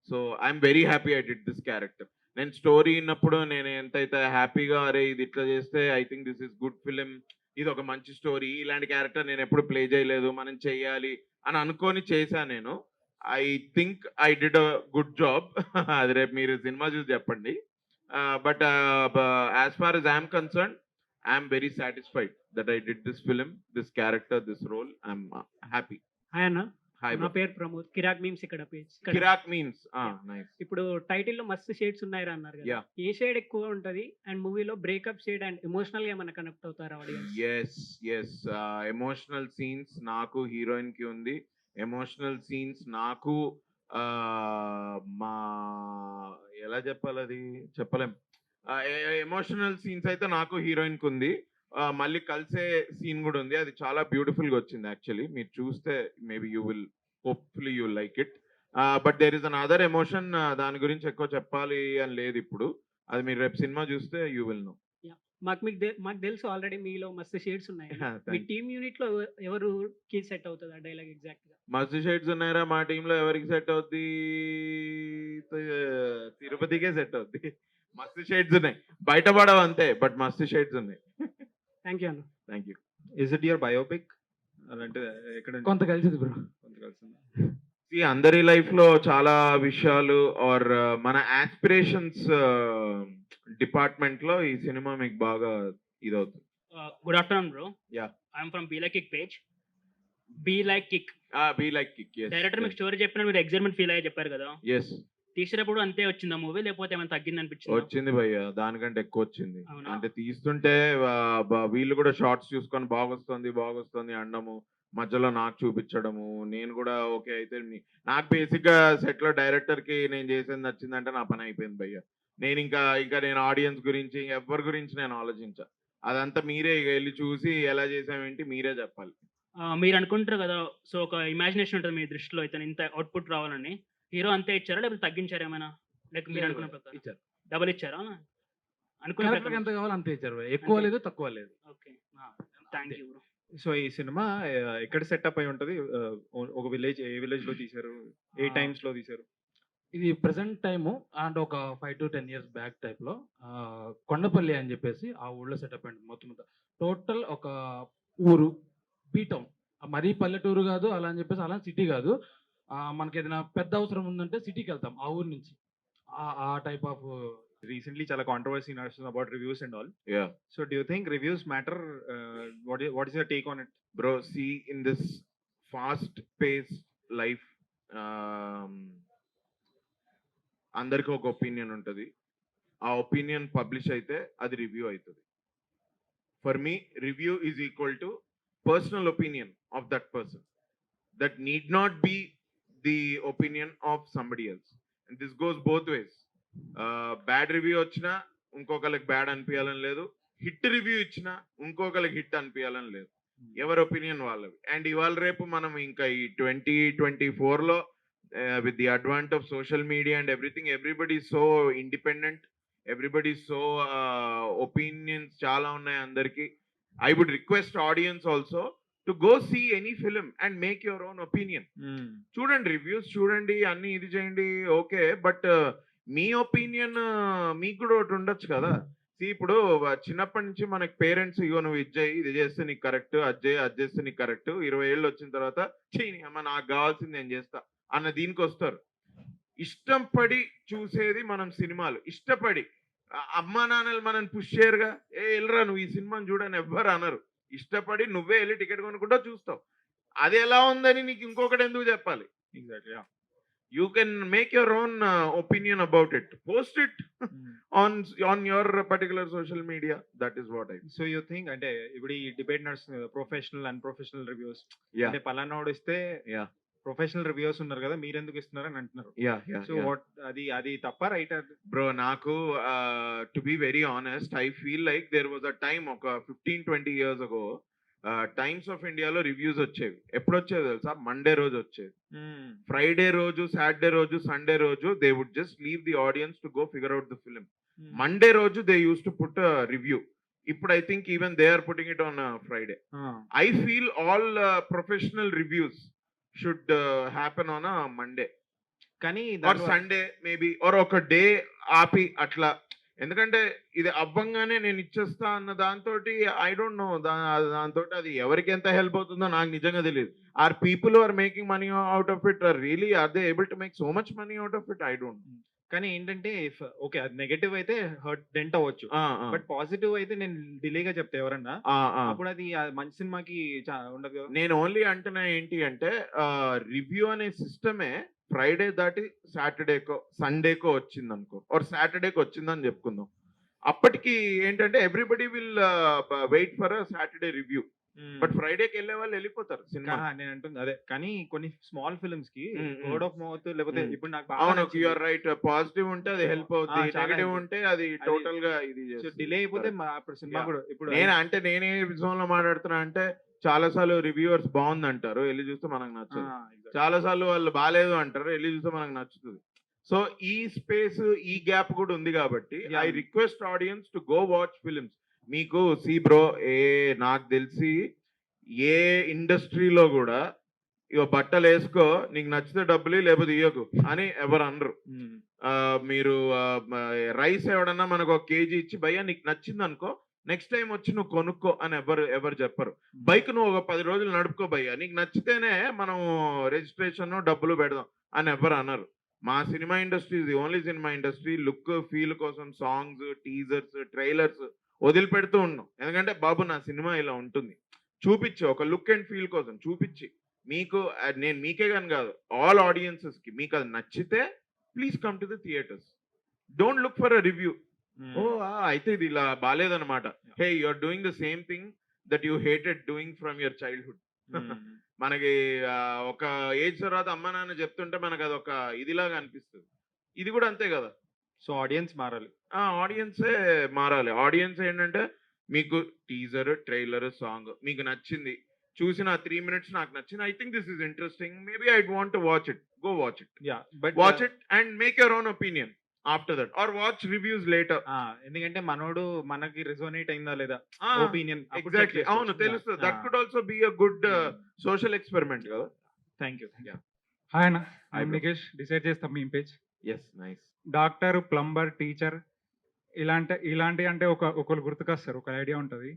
So I'm very happy I did this character. నేను story విన్నప్పుడు నేను ఎంతైతే హ్యాపీగా అరే ఇది ఇట్లా చేస్తే I think this is good film, ఇది ఒక మంచి స్టోరీ, ఇలాంటి క్యారెక్టర్ నేను ఎప్పుడు ప్లే చేయలేదు, మనం చెయ్యాలి అని అనుకొని చేశాను నేను. I think I did a good job. అది రేపు మీరు సినిమా చూసి చెప్పండి. But as far as I'm concern, I'm very satisfied that I did this film, this character, this role. I'm happy. Hi అన్న, హాయ్ నా పేరు ప్రమోద్. కిరాక్ మీమ్స్ ఇక్కడ page. కిరాక్ means. Nice. ఇప్పుడు టైటిల్ లో మస్తు షేడ్స్ ఉన్నాయి అన్నారు కదా, Yeah. ఏ షేడ్ ఎక్కువ ఉంటది? అండ్ మూవీలో బ్రేకప్ షేడ్ అండ్ ఎమోషనల్ గా ఏమైనా కనెక్ట్ అవుతారా ఆడియన్స్? ఎస్, ఎమోషనల్ సీన్స్ నాకు హీరోయిన్ కి ఉంది, ఎమోషనల్ సీన్స్ నాకు మా ఎలా చెప్పాలి, అది చెప్పలేం. ఎమోషనల్ సీన్స్ అయితే నాకు హీరోయిన్కి ఉంది. మళ్ళీ కలిసే సీన్ కూడా ఉంది. అది చాలా బ్యూటిఫుల్గా వచ్చింది యాక్చువల్లీ. మీరు చూస్తే maybe you will hopefully you like it. But there is another emotion. దాని గురించి ఎక్కువ చెప్పాలి అని లేదు ఇప్పుడు. అది మీరు రేపు సినిమా చూస్తే యూ విల్ నో. మాకు తెలుసు ఆల్రెడీ మీలో మస్తు షేడ్స్ ఉన్నాయి. మీ టీమ్ యూనిట్ లో ఎవరుకి సెట్ అవుతుంది ఆ డైలాగ్ ఎగ్జాక్ట్ గా? మస్తు షేడ్స్ ఉన్నాయరా మా టీంలో. ఎవరికి సెట్ అవుద్ది? తిరుపతికే సెట్ అవుద్ది. మస్తు షేడ్స్ ఉన్నాయి, బయటపడవు అంతే, బట్ మస్తు షేడ్స్ ఉన్నాయి. థ్యాంక్ యూ అన్న. Thank you. Is it your biopic? అంటే ఎక్కడ కొంత కలిసింది బ్రో. కొంత కలిసిందా? అందరి లైఫ్ లో చాలా విషయాలు ఆర్ మన ఆస్పిరేషన్స్ డిపార్ట్మెంట్ లో ఈ సినిమా మీకు బాగా ఇదవుతుంది. Good afternoon bro. Yeah. I'm from be like kick page. Be like kick be like kick. Director మీకు స్టోరీ చెప్పిన మీరు ఎగ్జైట్మెంట్ ఫీల్ అయ్యి చెప్పారు కదా, ఎస్. తీసేటప్పుడు అంతే వచ్చిందా మూవీ, లేకపోతే ఏమైనా తగ్గింది అనిపించింది? వచ్చింది భయ్య, దానికంటే ఎక్కువ వచ్చింది. అవునా? అంటే తీస్తుంటే వీళ్ళు కూడా షార్ట్స్ చూసుకొని బాగొస్తుంది అనడము, మధ్యలో నాకు చూపించడము, నేను కూడా ఓకే అయితే నాకు బేసిక్ గా సెట్ లో డైరెక్టర్ కి నేను చేసేది నచ్చిందంటే నా పని అయిపోయింది భయ్య. నేను ఇంకా నేను ఆడియన్స్ గురించి ఎవరి గురించి నేను ఆలోచించా. అదంతా మీరే ఇక వెళ్ళి చూసి ఎలా చేసామేంటి మీరే చెప్పాలి. మీరు అనుకుంటారు కదా, సో ఒక ఇమాజినేషన్ ఉంటుంది మీ దృష్టిలో అయితే ఇంత అవుట్పుట్ రావాలని. హీరో అంతే ఇచ్చారా లేకపోతే తగ్గించారా ఏమైనా? లైక్ మీరు అనుకున్న ప్రకారం ఇచ్చారు. డబుల్ ఇచ్చారా? అనుకున్న క్యారెక్టర్ ఎంత కావాలో అంతే ఇచ్చారు. ఎక్కువ లేదు తక్కువ లేదు. Okay, thank you bro. So ఈ సినిమా ఎక్కడ సెటప్ అయి ఉంటది? ఒక విలేజ్, ఏ విలేజ్ లో తీశారు? ఏ టైమ్స్ లో తీశారు? ఇది ప్రెసెంట్ టైము అండ్ ఒక 5 to 10 years బ్యాక్ టైప్ లో కొండపల్లి అని చెప్పేసి ఆ ఊళ్ళో సెటప్ అయింది. మొత్తం టోటల్ ఒక ఊరు, బీటౌన్, మరీ పల్లెటూరు కాదు అలా అని చెప్పేసి, అలా సిటీ కాదు. మనకి ఏదైనా పెద్ద అవసరం ఉందంటే సిటీకి వెళ్తాం ఆ ఊరు నుంచి. ఆ టైప్ ఆఫ్. రీసెంట్లీ చాలా కాంట్రవర్సీ నడుస్తుంది about reviews and all. Yeah. So do you think reviews matter? What is your take on it? Bro, see, in this fast-paced life, అందరికి ఒక ఒపీనియన్ ఉంటుంది. ఆ ఒపీనియన్ పబ్లిష్ అయితే అది రివ్యూ అవుతుంది. For me review is equal to personal opinion of that person. That need not be the opinion of somebody else. And this goes both ways. Bad review వచ్చినా ఇంకొకరికి bad అనిపించాలని లేదు, hit review ఇచ్చినా ఇంకొకరికి hit అనిపించాలని లేదు. ఎవరి opinion వాళ్ళవి. And ఇవాళ రేపు మనం ఇంకా ఈ 2024లో with the advent of social media and everything, everybody is so independent, everybody is so opinions చాలా ఉన్నాయి అందరికి. I would request audience also to go see any film and make your own opinion. చూడండి, reviews చూడండి, అన్ని ఇది చేయండి, okay. But me opinion మీకు కూడా ఒకటి ఉండొచ్చు కదా. ఇప్పుడు చిన్నప్పటి నుంచి మనకి పేరెంట్స్, ఇగో నువ్వు ఇది చేస్తే నీకు కరెక్ట్, అది చేస్తే నీకు కరెక్ట్. 20 ఏళ్ళు వచ్చిన తర్వాత చెయ్యి అమ్మ, నాకు కావాల్సింది నేను చేస్తా అన్న దీనికి వస్తారు. ఇష్టం పడి చూసేది మనం సినిమాలు. ఇష్టపడి అమ్మా నాన్నలు మనల్ని పుష్ చేయరుగా, వెళ్ళరా నువ్వు ఈ సినిమాని చూడని ఎవ్వరు అనరు. ఇష్టపడి నువ్వే వెళ్ళి టికెట్ కొనుక్కుంటా చూస్తావు. అది ఎలా ఉందని నీకు ఇంకొకటి ఎందుకు చెప్పాలి? Exactly. You can make your own opinion about it. Post it on your particular social media. That is what I. So you think అంటే ఇప్పుడు ఈ డిబేట్ నడుస్తుంది, ప్రొఫెషనల్ అన్ప్రొఫెషనల్ రివ్యూస్. Yeah. అంటే పలానాడు ఇస్తే Yeah. ప్రొఫెషనల్ రివ్యూస్ ఉన్నారు కదా, మీరు ఎందుకు ఇస్తున్నారు అని అంటున్నారు. Yeah. సో వాట్ అది తప్ప రైట్? Bro, నాకు to be very honest, I feel like there was a time ఒక 15-20 years ago, టైమ్స్ ఆఫ్ ఇండియాలో రివ్యూస్ వచ్చేవి. ఎప్పుడు వచ్చేది తెలుసా? మండే రోజు వచ్చేది. ఫ్రైడే రోజు, సాటర్డే రోజు, సండే రోజు they would just leave the audience to go figure out the film. Monday రోజు they use to put review. ఇప్పుడు I think even they are putting it on Friday. I feel all professional reviews should happen on Monday కానీ or Sunday maybe, or ఒక day ఆపి అట్లా. ఎందుకంటే ఇది అవ్వంగానే నేను ఇచ్చేస్తా అన్న దాంతో ఐ డోంట్ నో, దాంతో అది ఎవరికి ఎంత హెల్ప్ అవుతుందో నాకు నిజంగా తెలియదు. Are people are making money out of it, are really are they able to make so much money out of it? I don't. కానీ ఏంటంటే ఓకే, అది నెగటివ్ అయితే డెంట్ అవ్వచ్చు, బట్ పాజిటివ్ అయితే నేను డిలేగా చెప్తే ఎవరన్నా అప్పుడు అది మంచి సినిమాకి ఉండదు కదా. నేను ఓన్లీ అంటున్నా ఏంటి అంటే, రివ్యూ అనే సిస్టమే ఫ్రైడే దాటి సాటర్డేకో సండేకో వచ్చింది అనుకో, ఆర్ సాటర్డేకి వచ్చిందని చెప్పుకుందాం. అప్పటికి ఏంటంటే everybody will wait for a Saturday review. But ఫ్రైడేకి వెళ్ళే వాళ్ళు వెళ్ళిపోతారు సినిమా. నేను అంటుంది అదే, కానీ కొన్ని స్మాల్ ఫిల్మ్స్ కి మ్మ్, మ్మ్. వర్డ్ ఆఫ్ మౌత్ లేకపోతే మ్మ్. ఇప్పుడు నాకు బాగా అవును, నచ్చింది. You're right. పాజిటివ్ ఉంటే అది హెల్ప్ అవుతుంది, చాలా నెగటివ్ help. ఉంటే అది టోటల్ గా ఇది చేస్తుంది. డిలే అయిపోతే అప్పుడు సినిమా Yeah. కూడా ఇప్పుడు నేనే విషయంలో మాట్లాడుతున్నా అంటే చాలా సార్లు రివ్యూవర్స్ బాగుంది అంటారు, వెళ్ళి చూస్తే మనకు నచ్చదు. చాలా సార్లు వాళ్ళు బాగాలేదు అంటారు, వెళ్ళి చూస్తే మనకు నచ్చుతుంది. సో ఈ స్పేస్, ఈ గ్యాప్ కూడా ఉంది కాబట్టి I request audience to go watch films. మీకు సి బ్రో, నాకు తెలిసి ఏ ఇండస్ట్రీలో కూడా ఇక బట్టలు వేసుకో, నీకు నచ్చితే డబ్బులు లేకపోతే ఇవ్వకు అని ఎవరు అనరు. మీరు రైస్ ఎవడన్నా మనకు ఒక కేజీ ఇచ్చి భయ్యా నీకు నచ్చింది అనుకో, నెక్స్ట్ టైం వచ్చి నువ్వు కొనుక్కో అని ఎవరు చెప్పరు. బైక్ నువ్వు ఒక 10 రోజులు నడుపుకో భయ్యా, నీకు నచ్చితేనే మనం రిజిస్ట్రేషన్ డబ్బులు పెడదాం అని ఎవరు అనరు. మా cinema industry the only cinema industry look feel కోసం సాంగ్స్, టీజర్స్, ట్రైలర్స్ వదిలిపెడుతూ ఉన్నాం. ఎందుకంటే బాబు నా సినిమా ఇలా ఉంటుంది చూపించి, ఒక లుక్ అండ్ ఫీల్ కోసం చూపించి మీకు, నేను మీకే కానీ కాదు ఆల్ ఆడియన్సెస్ కి, మీకు అది నచ్చితే please come to the theatres. Don't look for a review. ఓ అయితే ఇది ఇలా బాగాలేదన్నమాట. Hey, you are doing the same thing that you hated doing from your childhood. మనకి ఒక ఏజ్ తర్వాత అమ్మ నాన్న చెప్తుంటే మనకు అది ఒక ఇదిలాగా అనిపిస్తుంది. ఇది కూడా అంతే కదా. సో ఆడియన్స్ మారాలి. ఆడియన్సే మారాలి. ఆడియన్స్ ఏంటంటే మీకు టీజర్, ట్రైలర్, సాంగ్ మీకు నచ్చింది, చూసిన 3 minutes నాకు నచ్చింది, I think this is interesting, maybe I want to watch it, go watch it. Watch it and make your own opinion after that, or watch reviews later. ఎందుకంటే మనోడు మనకి resonate అయిందా లేదా ఒపీనియన్ ఎగ్జాక్ట్లీ, అవును తెలుస్తుంది. That could also be a good social experiment కదా. Thank you. Hi అన్న, I'm Nikesh, decide చేస్తాం మీ page. Yes, nice. Doctor, plumber, teacher ఇలాంటి అంటే ఒకరు గుర్తుకొస్తారు, ఒక ఐడియా ఉంటుంది.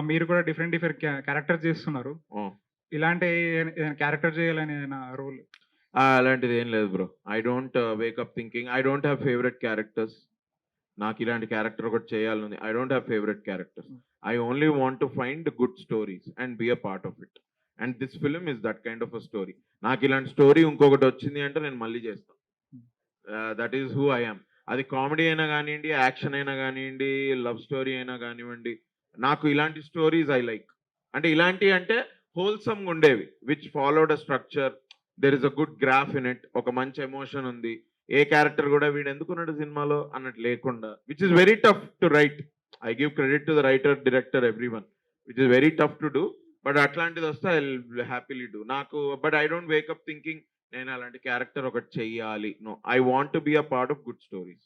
మీరు కూడా డిఫరెంట్ క్యారెక్టర్ చేస్తున్నారు. ఇలాంటి క్యారెక్టర్ చేయాలని రోల్ అలాంటిది ఏం లేదు bro. I don't wake up thinking, I don't have favourite characters. నాకు ఇలాంటి క్యారెక్టర్ ఒకటి చేయాలని, I don't have favourite characters. I only want to find good stories and be a part of it. And this film is that kind of a story. నాకు ఇలాంటి story ఇంకొకటి వచ్చింది అంటే నేను మళ్ళీ చేస్తాను. That is who I am. అది comedy అయినా కానివ్వండి, యాక్షన్ అయినా కానివ్వండి, లవ్ స్టోరీ అయినా కానివ్వండి, నాకు ఇలాంటి స్టోరీస్ ఐ లైక్. అంటే ఇలాంటి అంటే హోల్సమ్గా ఉండేవి, which followed a structure, there is a good graph in it, ఒక మంచి ఎమోషన్ ఉంది, ఏ క్యారెక్టర్ కూడా వీడు ఎందుకున్నాడు సినిమాలో అన్నట్టు లేకుండా, which is very tough to write. I give credit to the writer, director, everyone, which is very tough to do. But అట్లాంటిది వస్తే ఐ విల్ హ్యాపీలీ డూ. నాకు but I don't wake up thinking నేను అలాంటి క్యారెక్టర్ ఒకటి చెయ్యాలి. No, I want to be a part of good stories.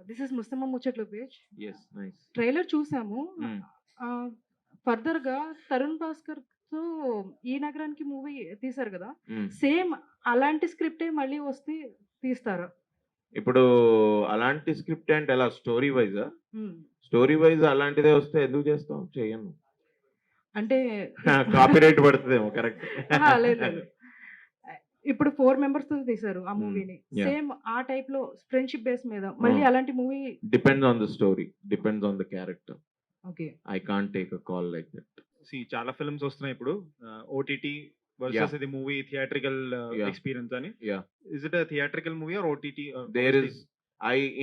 This is Mustafa ముచ్చట్లు page. Yes, nice. Trailer చూసాము. Further గా తరుణ్ భాస్కర్ తో ఈ నగరానికి మూవీ తీశారు కదా, సేమ్ అలాంటి స్క్రిప్టే మళ్ళీ వస్తే తీస్తారా? ఇప్పుడు అలాంటి స్క్రిప్ట్ అంటే ఎలా, స్టోరీ వైజ్? స్టోరీ వైజ్ అలాంటిదే వస్తే ఎందుకు చేస్తాం, చేయను. అంటే కాపీరైట్ పడుతుందేమో. కరెక్ట్. లేదు, ఇప్పుడు 4 members తో తీశారు ఆ మూవీని, సేమ్ ఆ టైప్ లో ఫ్రెండ్షిప్ బేస్ మీద మళ్ళీ అలాంటి movie. Depends on the story, depends on the character. Okay, I can't take a call like that. చాలా ఫిల్మ్స్ వస్తున్నాయి ఇప్పుడు, ఓటీటీ వర్సెస్ ఇది మూవీ థియేట్రికల్ ఎక్స్పీరియన్స్ అని. Is it a theatrical movie or OTT? There is,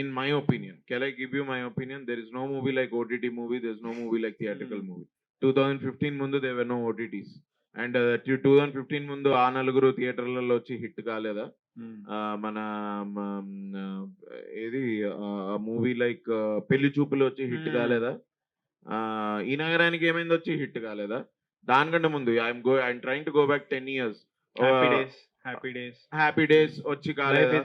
in my opinion, can I give you my opinion? There is no movie like OTT movie, there is no movie like theatrical movie. 2015 ముందు there were no OTTs. And 2015 ముందు ఆ నలుగురు థియేటర్లలో వచ్చి hit కాలేదా? మన ఏది movie like పెళ్లి చూపులు వచ్చి హిట్ కాలేదా? ఈ నగరానికి ఏమైంది వచ్చి హిట్ కాలేదా? దానికంటే ముందు I'm trying to go back 10 years. Happy days వచ్చి కాలేదా?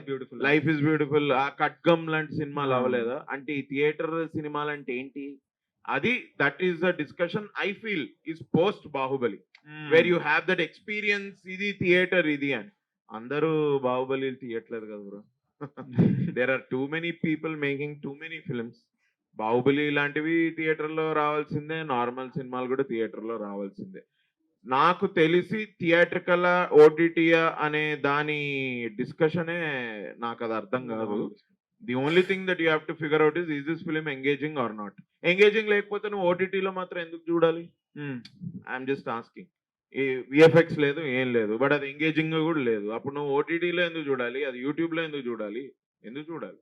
లైఫ్ ఇస్ బ్యూటిఫుల్, ఆ ఖడ్గం లాంటి సినిమాలు అవ్వలేదా? అంటే ఈ థియేటర్ సినిమాలు అంటే ఏంటి? అది that is the discussion I feel is post Baahubali, where you have that experience. ఇది థియేటర్ ఇది అని అందరూ బాహుబలి తీయట్లేదు కదా బ్రో. There are too many people making too many films. Baahubali లాంటివి థియేటర్లో రావాల్సిందే, నార్మల్ సినిమాలు కూడా థియేటర్లో రావాల్సిందే. నాకు తెలిసి థియేట్రికల్ ఓటీటీయా అనే దాని డిస్కషనే నాకు అది అర్థం కాదు. The only thing that you have to figure out is this film engaging or not. Engaging లేకపోతే నువ్వు ఓటీటీలో మాత్రం ఎందుకు చూడాలి? I'm just asking. విఎఫ్ఎక్స్ లేదు, ఏం లేదు, బట్ అది ఎంగేజింగ్ కూడా లేదు. అప్పుడు నువ్వు ఓటీటీలో ఎందుకు చూడాలి? అది యూట్యూబ్లో ఎందుకు చూడాలి? ఎందుకు చూడాలి?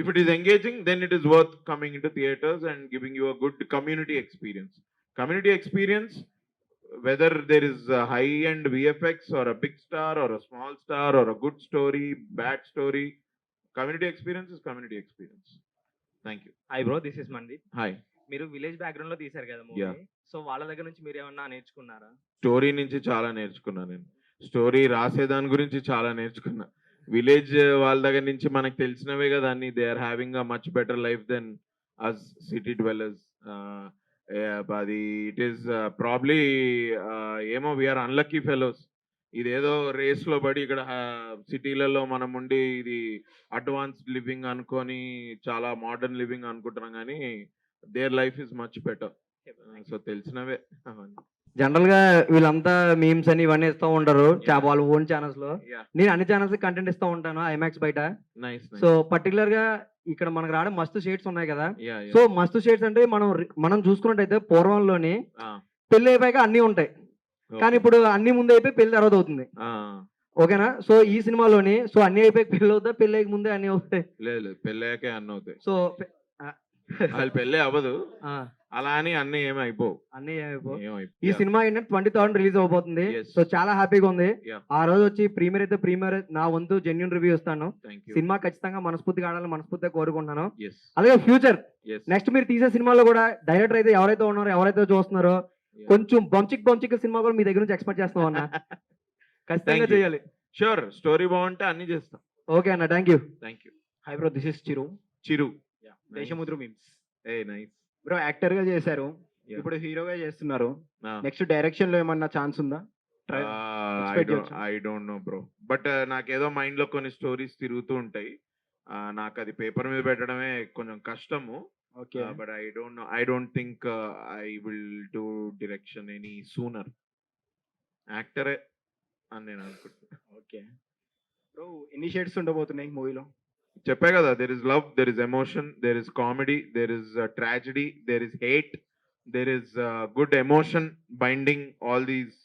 If it is engaging then it is worth coming into theatres and giving you a good community experience. Community experience, whether there is a high-end VFX or a big star or a small star or a good story, bad story, community experience is community experience. Thank you. Hi bro, this is Mandeep. Hi. మీరు village background లో తీశారు కదా Yeah. Movie. So వాళ్ళ దగ్గర నుంచి మీరు ఏమన్నా నేర్చుకున్నారా? స్టోరీ నుంచి చాలా నేర్చుకున్నా నేను. స్టోరీ రాసేదాని గురించి చాలా నేర్చుకున్నా. విలేజ్ వాళ్ళ దగ్గర నుంచి మనకు తెలిసినవే కదా అన్ని. They are having a much better life than us city dwellers. అది ఇట్ ఈస్ ప్రాబ్లీ ఏమో వీఆర్ అన్లక్కీ ఫెలోస్. ఇదేదో రేస్లో పడి ఇక్కడ సిటీలలో మనం ఉండి ఇది అడ్వాన్స్డ్ లివింగ్ అనుకొని చాలా మోడర్న్ లివింగ్ అనుకుంటున్నాం కానీ their life is much better. So తెలిసినవే జనరల్ గా వీళ్ళంతా మీమ్స్ అని ఇవన్నీ ఇస్తూ ఉంటారు వాళ్ళ ఓన్ ఛానల్స్ లో. Yeah. నేను అన్ని ఛానల్స్ కంటెంట్ ఇస్తూ ఉంటాను ఐమాక్స్ బయట. నైస్. సో పర్టికులర్ గా ఇక్కడ మనకు రావడం మస్తు షేడ్స్ ఉన్నాయి కదా. యా సో మస్తు షేడ్స్ అంటే మనం చూసుకున్నట్టయితే పూర్వంలోని పెళ్లి అయిపోయాక అన్ని ఉంటాయి, కానీ ఇప్పుడు అన్ని ముందు అయిపోయి పెళ్లి తర్వాత అవుతుంది. ఓకేనా? సో ఈ సినిమాలోని సో అన్ని అయిపోయి పెళ్లి అవుతా, పెళ్లి అయ్యక ముందే అన్ని అవుతాయి. లేదు పెళ్ళాకే అన్నీ అవుతాయి. సో వాళ్ళు పెళ్ళే అవ్వదు అలా అని అన్నీ ఏమి అయిపోవు. అన్ని ఈ సినిమా ఏంటంటే 23rd రిలీజ్ అవబోతుంది. సో చాలా హ్యాపీగా ఉంది. ఆ రోజు వచ్చి ప్రీమియర్ అయితే ప్రీమియర్ నా వంతు జెన్యున్ రివ్యూ ఇస్తాను. సినిమా ఖచ్చితంగా మనస్ఫూర్తిగా ఆడాలని మనస్ఫూర్తిగా కోరుకుంటున్నాను. అలాగే ఫ్యూచర్ నెక్స్ట్ మీరు తీసే సినిమాలో కూడా డైరెక్టర్ అయితే ఎవరైతే ఉన్నారో ఎవరైతే చూస్తున్నారో కొంచెం బంచిక్ సినిమా కూడా మీ దగ్గర నుంచి ఎక్స్పెక్ట్ చేస్తాం అన్న. ఖచ్చితంగా చేయాలి. షూర్. స్టోరీ బాగుంటే అన్ని చేస్తాం. ఓకే అన్న, thank you. Thank you. Hi bro, this is Chiru. Desamuduru memes. A nice bro, actor గా చేశారు, ఇప్పుడు హీరోగా చేస్తున్నారు. నెక్స్ట్ డైరెక్షన్ లో ఏమన్నా ఛాన్స్ ఉందా? I don't know bro, but నాకేదో మైండ్ లో కొన్ని స్టోరీస్ తిరుగుతూ ఉంటాయి. నాకు అది పేపర్ మీద పెట్టడమే కొంచెం కష్టము. Okay, but I don't think I will do direction any sooner. యాక్టరే అని నేను అనుకుంటున్నా. ఓకే బ్రో, ఎన్ని షేడ్స్ ఉండబోతున్నాయి మూవీలో? చెప్పే కదా, there is love, there is emotion, there is comedy, there is tragedy, there is hate, there is good emotion binding all these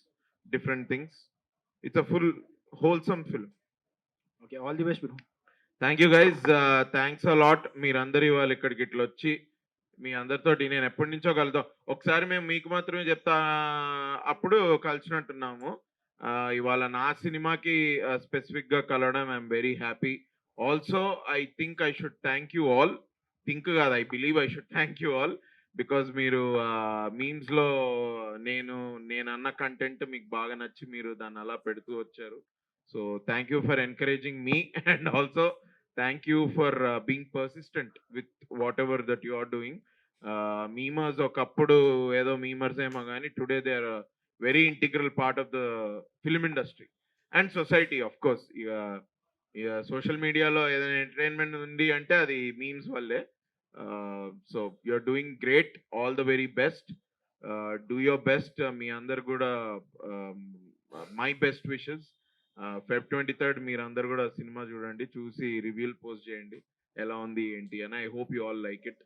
different things. It's a full wholesome film. Okay, all the best bro. Thank you guys, thanks a lot. మీరందరూ ఇవాళ ఇక్కడికి ఇట్లా వచ్చి మీ అందరితోటి నేను ఎప్పటి నుంచో కలుద్దాం. ఒకసారి మేము మీకు మాత్రమే చెప్తా అప్పుడు కలిసినట్టున్నాము. ఇవాళ నా సినిమాకి స్పెసిఫిక్గా కలవడం I'm very happy. Also I think I should thank you all. Think కాదు, I believe I should thank you all because మీరు మీమ్స్లో నేను అన్న కంటెంట్ మీకు బాగా నచ్చి మీరు దాన్ని అలా పెడుతూ వచ్చారు. So thank you for encouraging me and also thank you for being persistent with whatever that you are doing. Memers ఒకప్పుడు ఏదో మీమర్స్ ఏమో కానీ today they are very integral part of the film industry and society. Of course ఇక social మీడియాలో ఏదైనా entertainment ఉంది అంటే అది మీమ్స్ వల్లే. So you're doing great. All the very best. Do your best. మీ అందరు కూడా my best wishes. Feb 23rd మీరు అందరు కూడా సినిమా చూడండి, చూసి రివ్యూలు పోస్ట్ చేయండి ఎలా ఉంది ఏంటి అని. I hope you all like it.